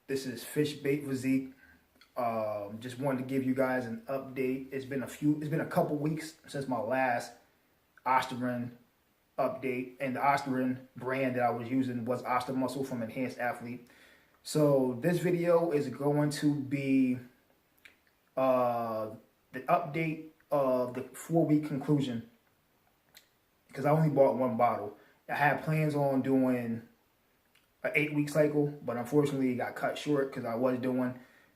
This is Fish Bait Physique. Just wanted to give you guys an update. It's been a couple weeks since my last Ostarin update, and the Ostarin brand that I was using was Ostamuscle from Enhanced Athlete. So this video is going to be the update of the 4-week conclusion, because I only bought one bottle. I had plans on doing an 8-week cycle, but unfortunately it got cut short because I was doing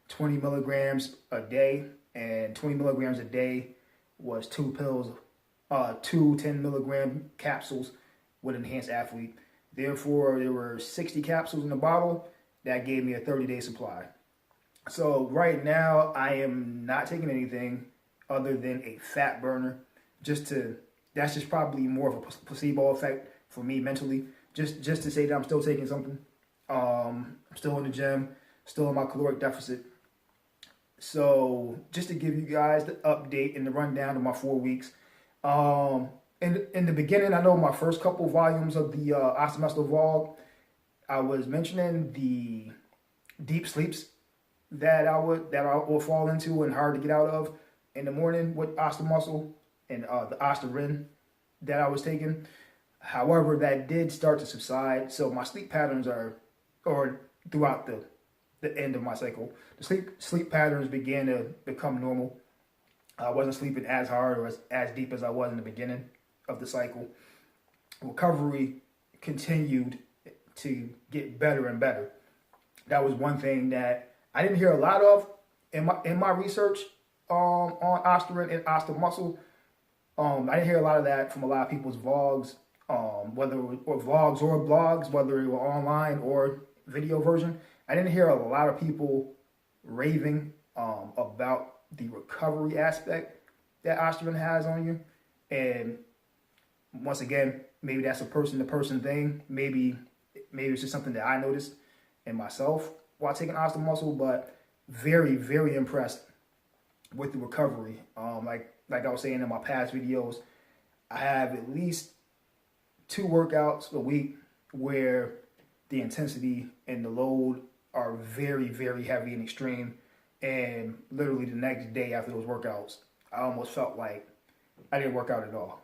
20 milligrams a day, and 20 milligrams a day was 2 pills, 2 10-milligram capsules with Enhanced Athlete. Therefore, there were 60 capsules in the bottle. That gave me a 30-day supply. So right now, I am not taking anything other than a fat burner. That's just probably more of a placebo effect for me mentally. Just to say that I'm still taking something. I'm still in the gym, still in my caloric deficit. So just to give you guys the update and the rundown of my 4 weeks. In the beginning, I know my first couple volumes of the Ostamuscle vlog, I was mentioning the deep sleeps that I would fall into and hard to get out of in the morning with Ostamuscle and the Ostarin that I was taking. However, that did start to subside. So my sleep patterns or throughout the end of my cycle, the sleep patterns began to become normal. I wasn't sleeping as hard or as deep as I was in the beginning of the cycle. Recovery continued to get better and better. That was one thing that I didn't hear a lot of in my research on Ostarin and Ostamuscle. I didn't hear a lot of that from a lot of people's vlogs, whether it were vlogs or blogs, whether it were online or video version. I didn't hear a lot of people raving about the recovery aspect that Ostarin has on you. And once again, maybe that's a person-to-person thing. Maybe it's just something that I noticed in myself while taking Ostamuscle, but very, very impressed with the recovery. Like I was saying in my past videos, I have at least 2 workouts a week where the intensity and the load are very, very heavy and extreme. And literally the next day after those workouts, I almost felt like I didn't work out at all.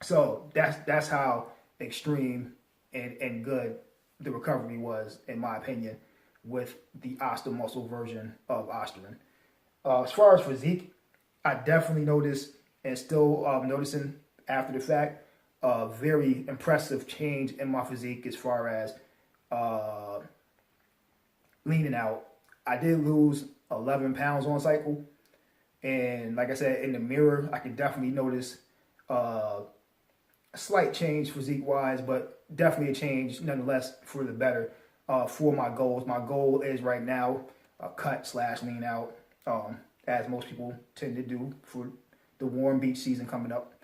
So that's how extreme and good the recovery was, in my opinion, with the Ostamuscle version of Ostarin. As far as physique, I definitely noticed, and still noticing after the fact, a very impressive change in my physique as far as leaning out. I did lose 11 pounds on cycle, and like I said, in the mirror, I can definitely notice a slight change physique-wise, but definitely a change nonetheless for the better for my goals. My goal is right now cut/lean out, as most people tend to do for the warm beach season coming up.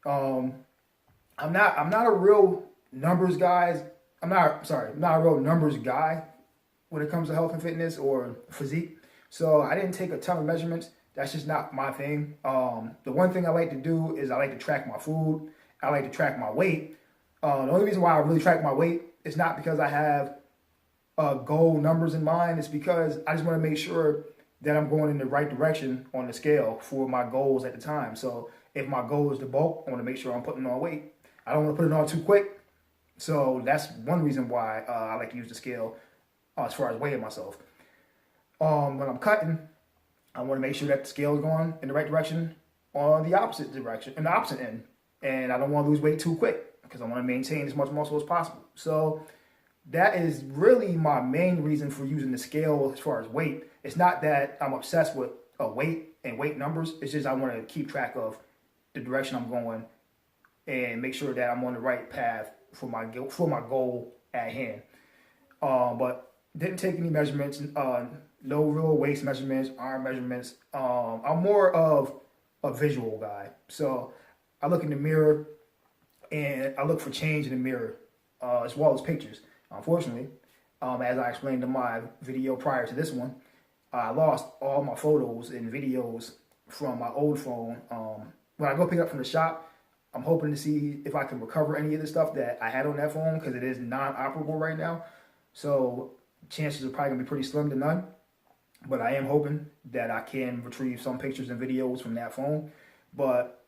I'm not a real numbers guy. I'm not a real numbers guy when it comes to health and fitness or physique. So I didn't take a ton of measurements. That's just not my thing. The one thing I like to do is I like to track my food. I like to track my weight. The only reason why I really track my weight is not because I have goal numbers in mind. It's because I just want to make sure that I'm going in the right direction on the scale for my goals at the time. So if my goal is to bulk, I want to make sure I'm putting on weight. I don't want to put it on too quick. So that's one reason why I like to use the scale as far as weighing myself. When I'm cutting, I want to make sure that the scale is going in the right direction on the opposite direction, in the opposite end. And I don't want to lose weight too quick because I want to maintain as much muscle as possible. So that is really my main reason for using the scale as far as weight. It's not that I'm obsessed with weight and weight numbers. It's just I want to keep track of the direction I'm going and make sure that I'm on the right path for my goal at hand. But didn't take any measurements, no real waist measurements, arm measurements. I'm more of a visual guy. So I look in the mirror and I look for change in the mirror as well as pictures. Unfortunately, as I explained in my video prior to this one, I lost all my photos and videos from my old phone. When I go pick it up from the shop, I'm hoping to see if I can recover any of the stuff that I had on that phone because it is non-operable right now. So chances are probably going to be pretty slim to none. But I am hoping that I can retrieve some pictures and videos from that phone. But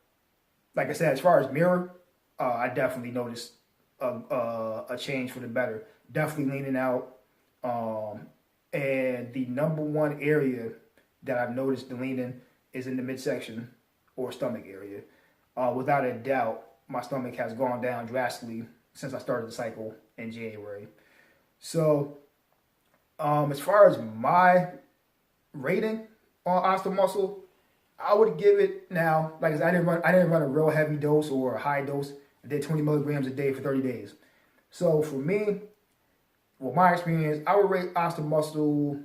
like I said, as far as mirror, I definitely noticed a change for the better. Definitely leaning out. And the number one area that I've noticed the leaning is in the midsection or stomach area. Without a doubt, my stomach has gone down drastically since I started the cycle in January. So, as far as my rating on Ostamuscle, I would give it now. Like I said, I didn't run a real heavy dose or a high dose. I did 20 milligrams a day for 30 days. So for me, with my experience, I would rate Ostamuscle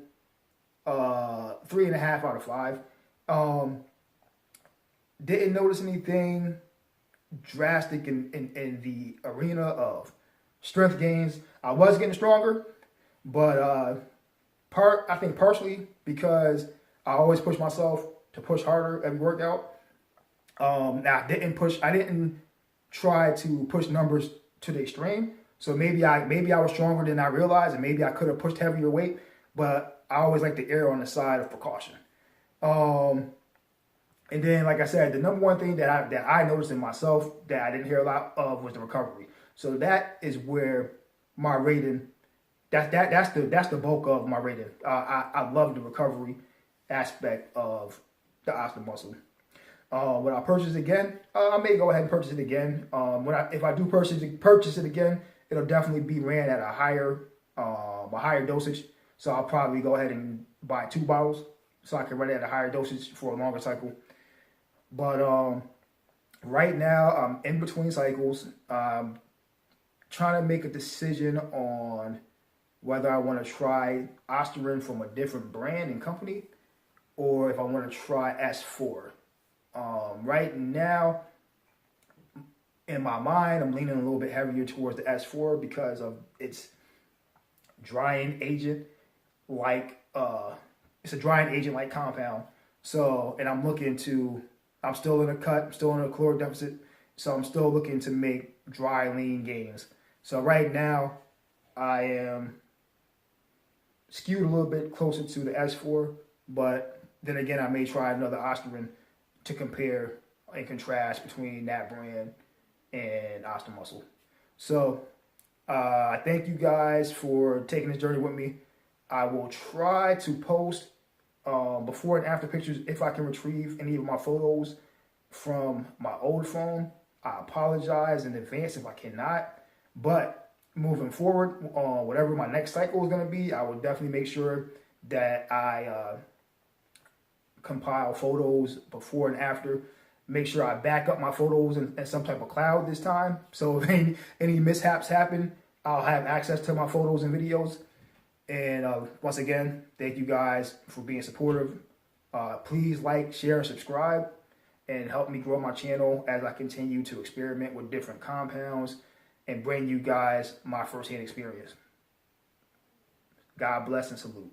3.5 out of 5. Didn't notice anything drastic in the arena of strength gains. I was getting stronger, but I think partially because I always push myself to push harder every workout. Now I didn't try to push numbers to the extreme. So maybe I was stronger than I realized, and maybe I could have pushed heavier weight, but I always like to err on the side of precaution. And then, like I said, the number one thing that I noticed in myself that I didn't hear a lot of was the recovery. So that is where my rating. That's the bulk of my rating. I love the recovery aspect of the Ostamuscle. When I purchase it again, I may go ahead and purchase it again. If I do purchase it again, it'll definitely be ran at a higher dosage. So I'll probably go ahead and buy 2 bottles so I can run it at a higher dosage for a longer cycle. But right now I'm in between cycles. Trying to make a decision on whether I want to try Ostarin from a different brand and company, or if I want to try S4. Right now, in my mind, I'm leaning a little bit heavier towards the S4 because of its drying agent, it's a drying agent like compound. So, and I'm still in a cut, I'm still in a caloric deficit, so I'm still looking to make dry lean gains. So right now, I am skewed a little bit closer to the S4, but then again, I may try another Ostarin to compare and contrast between that brand and Ostamuscle. So I thank you guys for taking this journey with me. I will try to post before and after pictures if I can retrieve any of my photos from my old phone. I apologize in advance if I cannot, but moving forward, whatever my next cycle is going to be, I will definitely make sure that I compile photos before and after. Make sure I back up my photos in some type of cloud this time. So if any mishaps happen, I'll have access to my photos and videos. And once again, thank you guys for being supportive. Please like, share, subscribe, and help me grow my channel as I continue to experiment with different compounds and bring you guys my firsthand experience. God bless and salute.